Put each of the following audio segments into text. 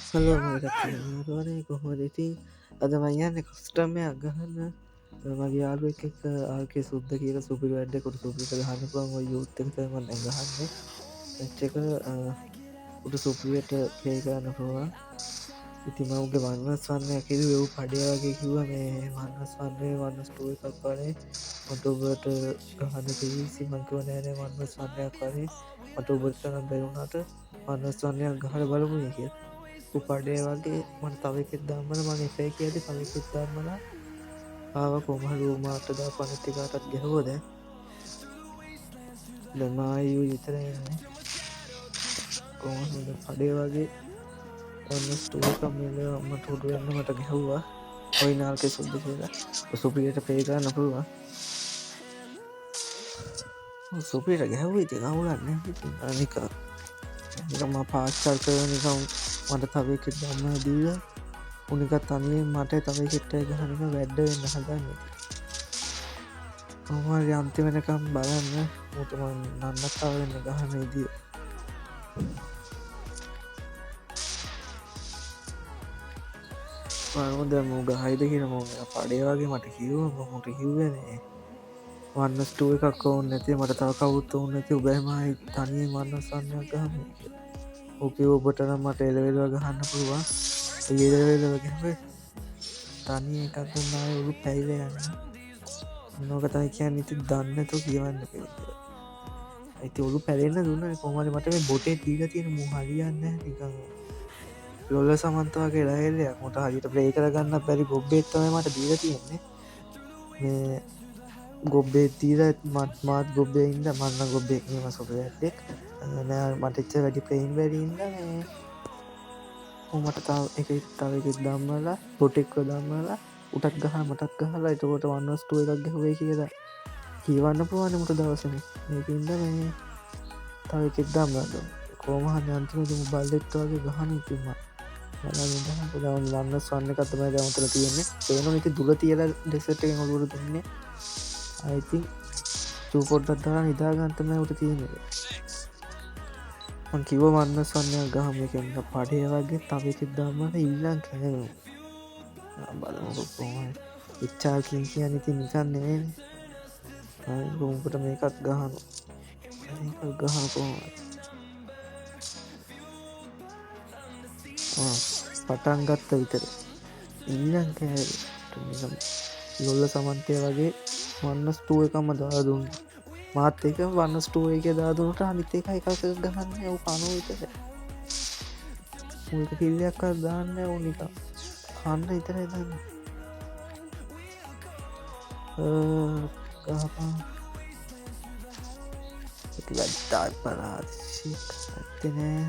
hello මයි කට්ටිය කොහොමද ඉතින් අද මං යන්නේ කස්ටමයක් ගහන්න මගේ යාළුවෙක් එක්ක ආර්කේ සුද්ද කියලා සුපිරි වැඩ්ඩෙකුට සුපිරිට ගහන්න පුළුවන් ඔය යූත් එක තමයි මම දැන් ගහන්නේ මැච් එක උට සුපිරියට ප්ලේ කරන්න පුළුවන් ඉතින් මම උගේ වන්නස් වන්නයක් කිව්වේ ඌ පඩේ වගේ කිව්වා මේ වන්නස් වන්නේ වන්නස් 2 එකක් වගේ මට ඔබට ගහන්න තීසි මං කිව්වා නෑ නෑ වන්නස් වන්නයක් වගේ මට ඔබට නම් බැරි වුණාට වන්නස් වන්නයක් ගහලා බලමු කියලා උපඩේ වගේ මට තව එකෙක් දාම්මල මම එපයි කියද්දි තව එකෙක් දාම්මලා ආව කොහමද මාට දා පනතිකාටත් ගැහුවා දැන් දැන් මායු විතරයි ඉන්නේ කොහොමද පඩේ වගේ ඔන්න ස්ටෝර් කම්මිල මට උඩු වෙන්න මට ගැහුවා ඔය නාල්කේ සුද්ද කියලා සුපිරියට ප්ලේ කරන්න පුළුවන් සුපිරියට ගැහුවා ඉතින් අවුලක් නැහැ ඉතින් නිකන් මම පාස්චල් කරන නිකන් මට තව එකෙක් දාම්මලා දීලා උනික තනියෙන් මට තව කෙට්ට ගහනක වැඩ්ඩ වෙන්න හදන්න කොහොමහරි අන්තිම වෙනකම් බලන්න ඌට මං නන්නත්තාව වෙන්න ගහන විදිය බලමු දැන් මූ ගහයිද කියලා මම පඩේ වගේ මට කිව්වා මම ඌට කිව්වේ නේ වන්නස් 2 එකක් ඕනේ නැති මට තව කවුරුත් ඕනේ නැති උබෑමයි තනියෙන් වන්නස් වන්නයක් ගහන්න කියලා ඌ කිව්වා ඔබට නම් මට එලෙවෙල්ව ගහන්න පුළුවන් ඒ එලෙවෙල්ව ගහුවේ තනිය එකක් දුන්නා ඔලු පැයිලා යනවා නොක තමයි කියන්නේ ඉතින් දන්නේ නැතුව කියවන්න කියලා ඉතින් ඔලු පැලෙන්න දුන්නා කොහමද මට මේ බොටේ දීලා තියෙන මූ හරියන්නේ නැහැ නිකන් ලොල්ල සමන්ත වගේ ලහෙල්ලයක් මට හරියට ප්ලේ කරගන්න බැරි ගොබ්බෙක් තමයි මට දීලා තියෙන්නේ මේ ගොබ්බේ දීලා මාත් ගොබ්බේ ඉඳ මන්න ගොබ්බෙක් නෙමෙයි සොබ්බෙක් නෑ මට එච්චර වැඩි ප්ලේන් බැරි ඉඳලා මේ මට තව එකෙක් දාම්මලා බොටෙක්ව දාම්මලා උටත් ගහලා මටත් ගහලා එතකොට වන්නස් 2 එකක් ගැහුවේ කියලා කියවන්න පුළුවන් මට දවසනේ මේකින්ද මේ තව එකෙක් දාම්මලා කොහොම හරි අන්තිමේදී මොබයිල් එකත් වගේ ගහන ඉතින් මම බලන්න වන්නස් වන්න එකක් තමයි දැන් උතල තියෙන්නේ පේනවා මේක දුර තියලා ඩෙසර්ට් එකෙන් ඔලුවට දුන්නේ I think චූ පොඩ්ඩක් දාලා නිදා ගන්න තමයි උට තියෙන්නේ මං කිව්ව වන්නස් වන්නයක් ගහමු එකෙන් පඩේ වගේ තව එකෙක් දාම්මලා ඊළඟ කෑනවා බලමුකෝ කොහොමද ඉච්ඡා කියන්නේ ඉතින් නිකන් නෙවෙයිනේ උඹට මේකත් ගහනවා මේක ගහන කොහොමද පටන් ගත්ත විතර ඊළඟ කෑවේ ලොල්ල සමන්තය වගේ වන්නස් 2 එකක්ම දාලා දුන්නා මාත් එක වන්නස් 2 එකේ දාලා දුන්නට අනිත් එක එකක් ගහන්නේ ඌ කනෝ විතරයි ඌ එක කිල්ලයක්වත් දාන්නේ නැහැ ඌ නිකන් කන්න විතරයි දාන්නේ ගහපන් ඒක වැද්දා පරාදි ඇත්තේ නෑ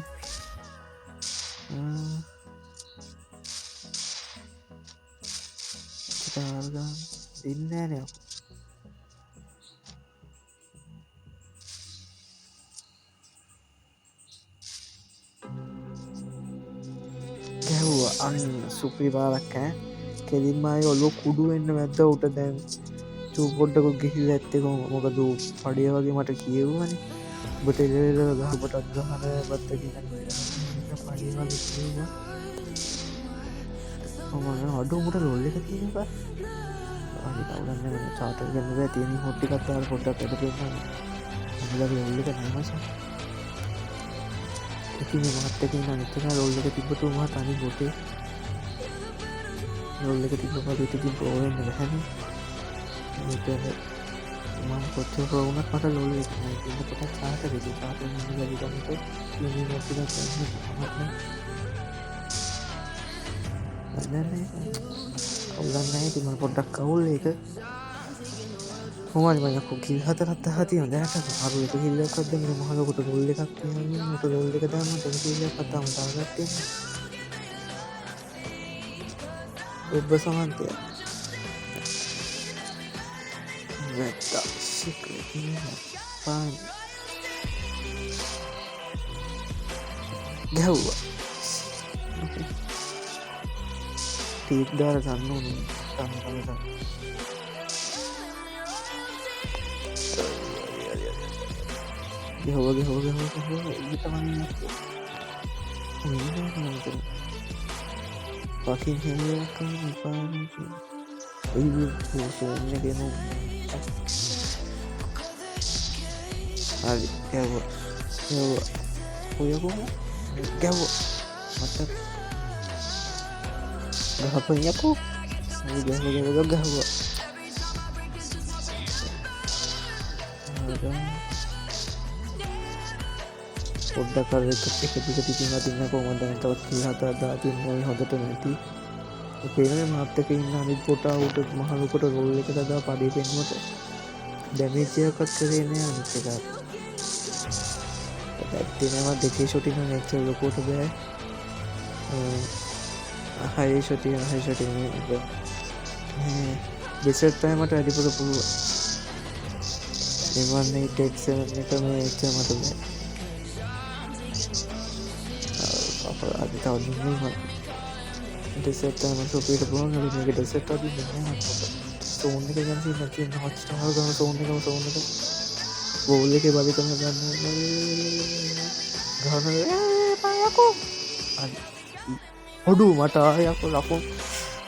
චිතාර්ගන් දින්නේ නෑ නේ ගැහුවා අන්න සුපිරි පාරක් කෙලින්ම ආයේ ඔලුව කුඩු වෙන්න මැද්ද උට දැන් චූ පොඩ්ඩකුත් ගිහිල්ලා ඇත්තේ කොහොමද මොකද ඌ පඩිය වගේ මට කියෙව්වනේ ඔබට එලෙවෙල ගහපටත් ගහන බත්ත කියන පඩිය වගේ කියෙව්වා මම අඩෝ උඹට ලොල් එක තියෙනවා හරි කවුරුන් නැහැ චාටර් ගන්න බෑ තියෙන හොට් ටිකක් දාලා පොඩ්ඩක් වැඩ දෙන්න උඹලා ලොල් එක නැහැ මචං ඉතින් මාත් එක ඉන්න අනිත් එක ලොල් එක තිබ්බට උඹ තනි බොටේ ලොල් එක තිබ්බම ඉතින් ප්‍රෝ වෙන්න බැහැනේ මේක මම කොච්චර ප්‍රෝ වුණත් මට ලොල් එක නෑ ඉතින් පොඩක් චාටර් එක චාටර් එක නිකන් ඉන්නේ මොකද කරන්නේ නෑ කවුලන් නැහැ ඉතින් මම පොඩ්ඩක් කවුල් ඒක කොහොමද මම කිල් හතරක් දහලා තියෙනවා දැනට අර එක කිල්ලක්වත් දෙන්න මහලොකුට රෝල් එකක් තියෙනවා මට රෝල් එක දාන්න දෙන කිල්ලක්වත් තාම දාගත්තේ ඔබ සමන්තය වැට්ටා සික්‍රේ පාන් ගැහුවා ටීක් දාලා ගන්න ඕනේ තමයි ගහුවා ඉතමන් fucking hell කම පානකින් ඔය සෝන්න ගෙන හරි ඔයකොම ගැව්ව මත ගහපයකෝ ගහවා පොඩ්ඩක් කර එක ටික තින්න කොමද තවත් හත තින්න හොඳට නැති පේන මාත්තක ඉන්න අනිත් පොටාවට මහලුකොට රොල්ල එක දදා පඩි පෙන්මට දැමිචයකත් කරේන අනිච්චක ඇත්තිනවා දෙකේ ෂොටින නැච්ච ලොකෝට බෑ හයි ෂොටිය හයි ෂොටි බෙසට්ටයමට අඩිපුර පුළුව එවන්නේ ටෙක්ස එක මේ එච්ච මට බෑ අධි තවදන්නේ ඩෙසටම සොපිට පුුවන් එක ඩෙසට අද සෝන්න එක ගැන්සි නැති හොස්ටාව ගම සෝන්න එක සෝන්න එක බෝල්ල එක බලි කරන ගන්න පයකෝ හොඩු මට ආයකු ලකු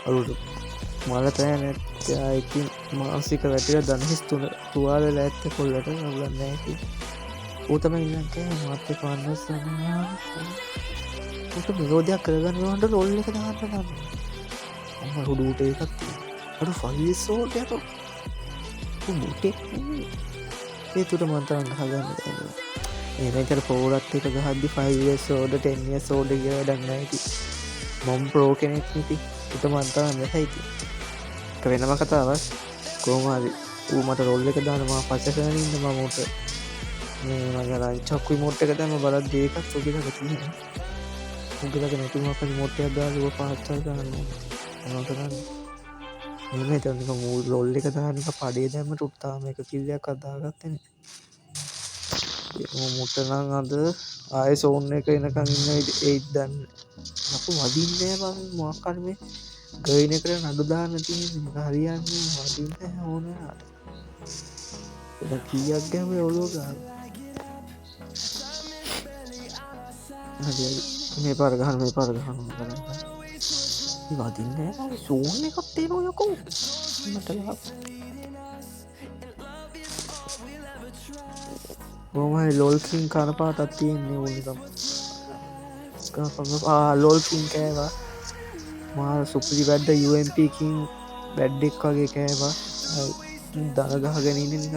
අරුට මලතෑ නැත්ත ඉතින් මාසික වැටිල දනහිස් තුන තුවාල ඇත්ත කොල්ලට නගන්න ඇති ඕතම ඉන්නක මාත්‍ය පන්නස් ට මිරෝධයක් කරගන්නවන්ට රොල්ල එක දහන්න ගන්න අම හුඩුට එකත් අඩු ෆල්ලිස්සෝටයක මුටෙක් ඒ තුට මන්තරන් හගන්න දැන ඒනකට පෝරත් එක ගහද්දි 5 සෝඩ 10 සෝඩ කිය දන්න ඇති මොම් ප්‍රෝ කෙනෙක් නිති උට මන්තරන්න හැයිති වෙනම කතාවක් කෝමාරි ඌ මට රොල්ල එක දානවා පච්ච කරන ඉන්න මමෝට මේ මගලා චක්කුයි මොට්ට එක තම බලත් දේකත් සොකිලක තියෙන උගලක නැතුමක් මොට්ටය දාලුව පාච්චල් කරන්න කරන්න එම තනික මූල් රොල්ල එක දානික පඩේ දැම ටුට්තාම එක කිල්ලයක් අදාගත්තන මුටනං අද ආය සෝන්න එක එනකං ඉන්න ඒත් දන්න ලපු වදින්නෑ බං මොක්කර මේ ගයින කර නඩුදාන්න තිය හරියන්න වදින්න ඕනට කියක් ගැම ඔලෝ ගන්න මේ පරගහන මේ පරගහන වදින්න සෝන එකක් තේරෝ යකෝ මටලා බොමයි ලොල්කින් කනපාටත් තියෙන්නේ ඕනිකම් ලොල්කින් කෑවා මා සුපරි වැඩ්ඩ UMPකින් බැඩ්ඩෙක් වගේ කෑවා දරගහගෙනන්න නික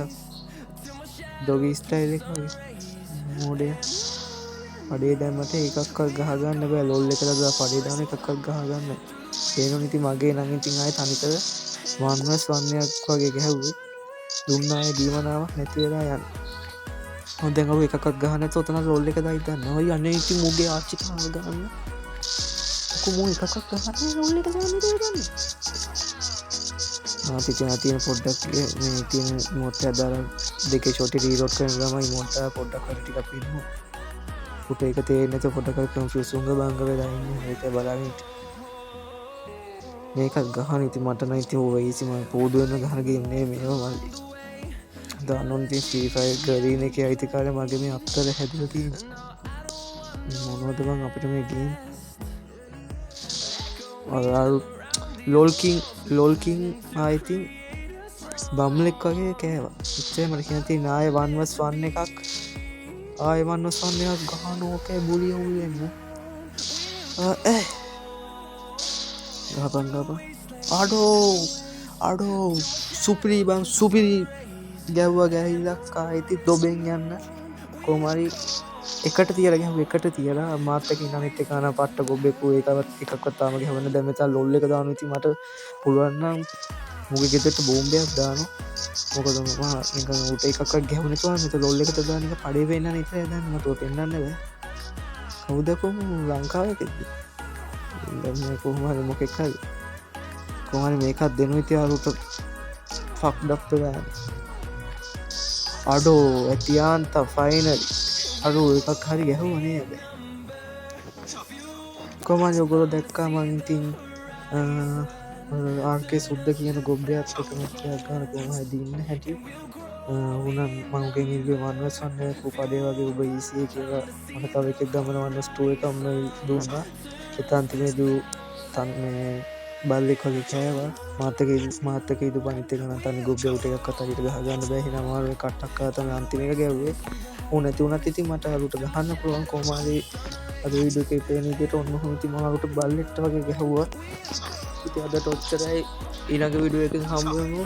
දොගි ස්ටයිල් එක මෝඩය පඩේ දැමට එකක් ගහගන්න බෑ ලොල්ල එකද පඩේ දාන එකක් ගහගන්න ඒනු නිති මගේ නඟඉතින් අය තනිකර වන්වස් වන්නයක් වගේ ගැහැවේ දුන්නාය දීමනාවක් නැතිවෙලා යන්න හොදැඟව එකක් ගහන තොතන රොල්ල එක දයිතන්න ඔය යන්න ඉති මුගේ ආච්චිකාව ගන්න කුමෝ එකක් ගහන රොල්ල එක ගන්න මාතිචන තියන පොඩ්ඩක් තියන මොට අදර දෙක ෂොටි රීරෝට් කරන ගමයි මොට පොඩ්ඩක් කරටික පින්න පුට එක තේනත පොටකල් සුංග බංග වෙලාන්න ඒක බලාට මේකත් ගහන ඉති මට නයිති හෝවයිසිම පෝදුවන්න ගහනගන්නේ මේවා මල්ලි දනුන්ති ්‍රීෆයි ගරීන එක අයිතිකාල මගේ මේ අත්තර හැදලති මොනවදබං අපිට මේ ගීම් ලෝල්කින් ආයිතින් බම්ලෙක් වගේ කෑවා ඉච්චේ මට කියනති නාය වන්වස් වන්න එකක් ආයවන්න සන්නයක් ගහනෝකෑ බුලිය වුලන්න ගපන්ගප අඩෝ සුපිරී බං සුපිරි ගැව්ව ගැහිල්ලක් ආයිති දොබෙන් යන්න කෝමරි එකට තියල ගැහ එකට තියලා මාතක නනෙත් එකන පට්ට ගොබෙකු ඒකවත් එකක්වත්තාම හවන දැමතා ලොල්ල එක දානති මට පුළුවන්නම් මුග ගෙතට බෝම්බයක් දාන මොකද උට එකක් ගැවනතුවා මෙත ලොල්ල එක දානක පඩේ වෙන්න නිත දන්නමතුව පෙන්න්නන්නද කවුදකොම ලංකාවකෙද කොහමර මොකෙක්කල් කොහරි මේකත් දෙනු ඉති අරුට ෆක් ඩක්ටරෑන් අඩෝ ඇතියාන්ත ෆයිනල් අරු එකක් හරි ගැහුවනේ ඇබ කොමන් යොගොල දැක්කා මංඉතින් ආර්කේ සුද්ද කියන ගොබ්‍රයක් එකමත්යක් ගන කොම දන්න හැටි උනම් මංගේ නිර්ගේ වන්වසන්න පුපදේ වගේ ඔබ ඊසිය කියලා මට තව එකෙක් ගමන වන්න ස්ටුව එකම්ම දුන්නා එතන්තිමේ දූ තන් මේ බල්ලෙක් වගේ කෑවා මාතක ඉදු පනිතකන තනි ගුබ්බෙවුට එකක් කතරිට ගහගන්න බැහින මාරුව කට්ටක් තම අන්තිමක ගැව්වේ ඕනැති වනත් ඉති මට අරුට ගහන්න පුළුවන් කෝමාරී අද විඩක පේනකට ඔන්න හොමති මාරුට බල්ලෙක්ට වගේ ගැහ්වා ඉති අද ටොච්චරයි ඊළඟ විඩුව එක හම්බුවමු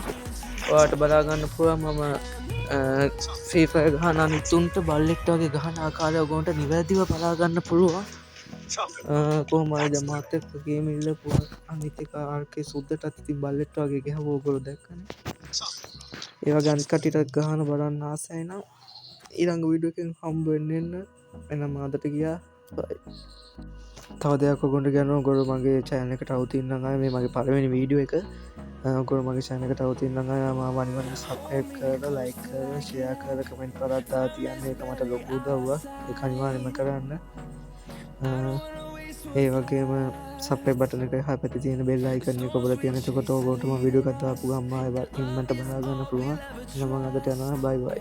වාට බලාගන්න පුළුවන් මම ෆීෆය ගහන අනිතුන්ට බල්ලෙක්ට වගේ ගහන ආකාරය ඔගොන්ට නිවැදිව බලාගන්න පුළුවන් කොහමයි දමාතක මිල්ල පුුව අනිතක ආර්කය සුද්දට අතිති බල්ලෙට් වගේ ගැහවෝගොල දැක්කන ඒවා ගන්කටිටත් ගහන බලන්න ආසයින ඊළඟ විඩුවකින් හම්බුවෙන්න්න එන මාදට ගියා තව දෙයක් ගොඩ ගැන ගොඩ මගේ චයනකට අවතින්න අය මේ මගේ පලවෙනි වීඩියෝ එක ගොඩ මගේ චයනකට අවතින්න අය මනිවන සබ්කර් කර ලයික ෂයා කර කමෙන්ට් පරත්තා තියන්නේ එක මට ලොකු දව්ව එක අනිවාර්යම කරන්න ඒ වගේම සපේ බටන එක හ පැති තියෙන බෙල් අයිකන්න කොබල තියෙන චකොට ගෝටම විඩියෝ කතාපු ගම්ම ඉන්නට බලාගන්න පුළුවන් නමන් අදට යනවා බයිවයි